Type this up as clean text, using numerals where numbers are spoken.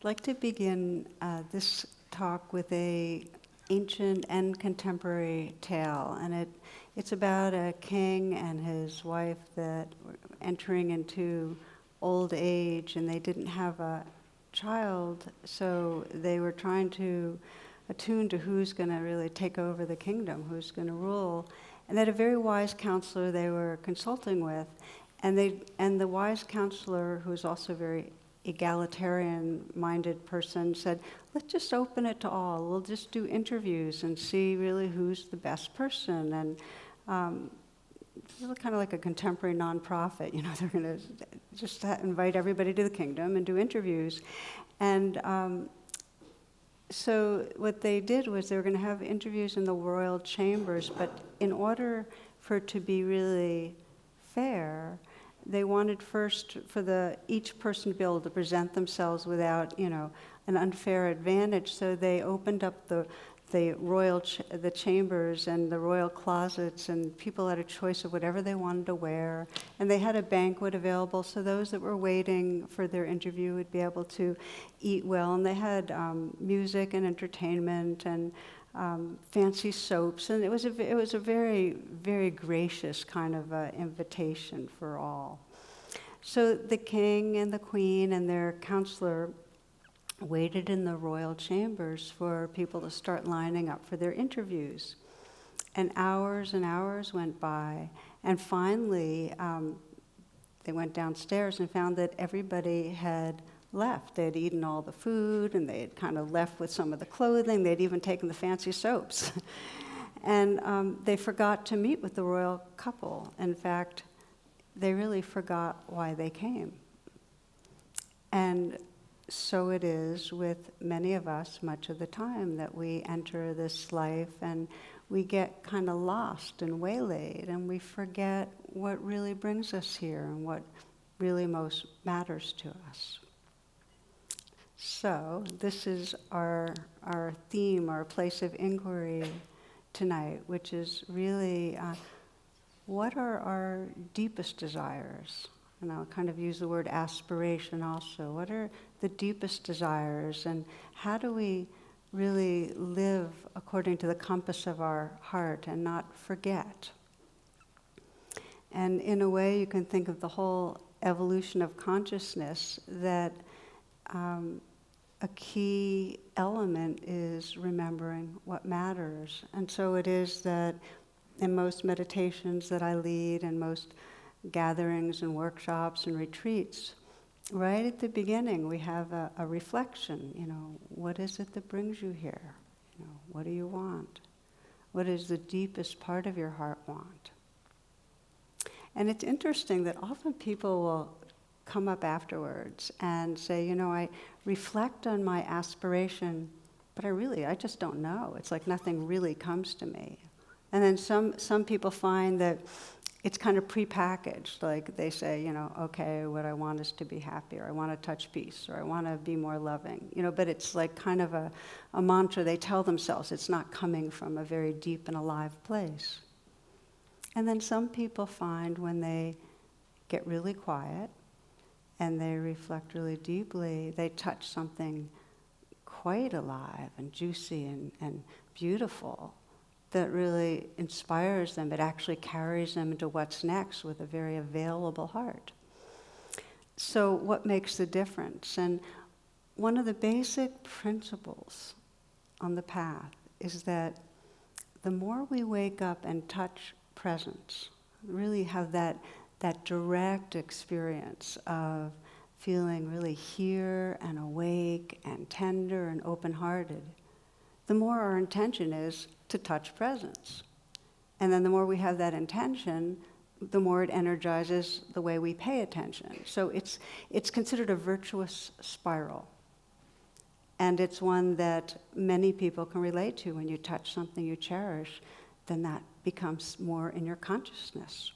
like to begin this talk with a ancient and contemporary tale, and it's about a king and his wife that were entering into old age, and they didn't have a child, so they were trying to attune to who's going to really take over the kingdom, who's going to rule. And they had a very wise counselor they were consulting with, and the wise counselor, who was also a very egalitarian-minded person, said, let's just open it to all. We'll just do interviews and see really who's the best person. And it's really kind of like a contemporary nonprofit. You know, they're going to just invite everybody to the kingdom and do interviews. And so what they did was they were going to have interviews in the royal chambers, but in order for it to be really fair, they wanted first for each person to be able to present themselves without, an unfair advantage. So they opened up the chambers and the royal closets, and people had a choice of whatever they wanted to wear. And they had a banquet available, so those that were waiting for their interview would be able to eat well. And they had music and entertainment and fancy soaps, and it was a very, very gracious kind of invitation for all. So the king and the queen and their counselor waited in the royal chambers for people to start lining up for their interviews. And hours went by, and finally they went downstairs and found that everybody had left. They had eaten all the food, and they had kind of left with some of the clothing. They'd even taken the fancy soaps. And they forgot to meet with the royal couple. In fact, they really forgot why they came. And so it is with many of us much of the time that we enter this life and we get kind of lost and waylaid, and we forget what really brings us here and what really most matters to us. So this is our theme, our place of inquiry tonight, which is really what are our deepest desires? And I'll kind of use the word aspiration also. What are the deepest desires, and how do we really live according to the compass of our heart and not forget? And in a way, you can think of the whole evolution of consciousness that a key element is remembering what matters. And so it is that in most meditations that I lead and most gatherings and workshops and retreats, right at the beginning we have a reflection. What is it that brings you here? What do you want? What does the deepest part of your heart want? And it's interesting that often people will come up afterwards and say, I reflect on my aspiration, but I just don't know. It's like nothing really comes to me. And then some people find that it's kind of prepackaged. Like they say, okay, what I want is to be happy, or I want to touch peace, or I want to be more loving. But it's like kind of a mantra they tell themselves. It's not coming from a very deep and alive place. And then some people find when they get really quiet and they reflect really deeply, they touch something quite alive and juicy and beautiful that really inspires them. It actually carries them into what's next with a very available heart. So what makes the difference? And one of the basic principles on the path is that the more we wake up and touch presence, really have that direct experience of feeling really here and awake and tender and open-hearted, the more our intention is to touch presence. And then the more we have that intention, the more it energizes the way we pay attention. So it's considered a virtuous spiral. And it's one that many people can relate to. When you touch something you cherish, then that becomes more in your consciousness.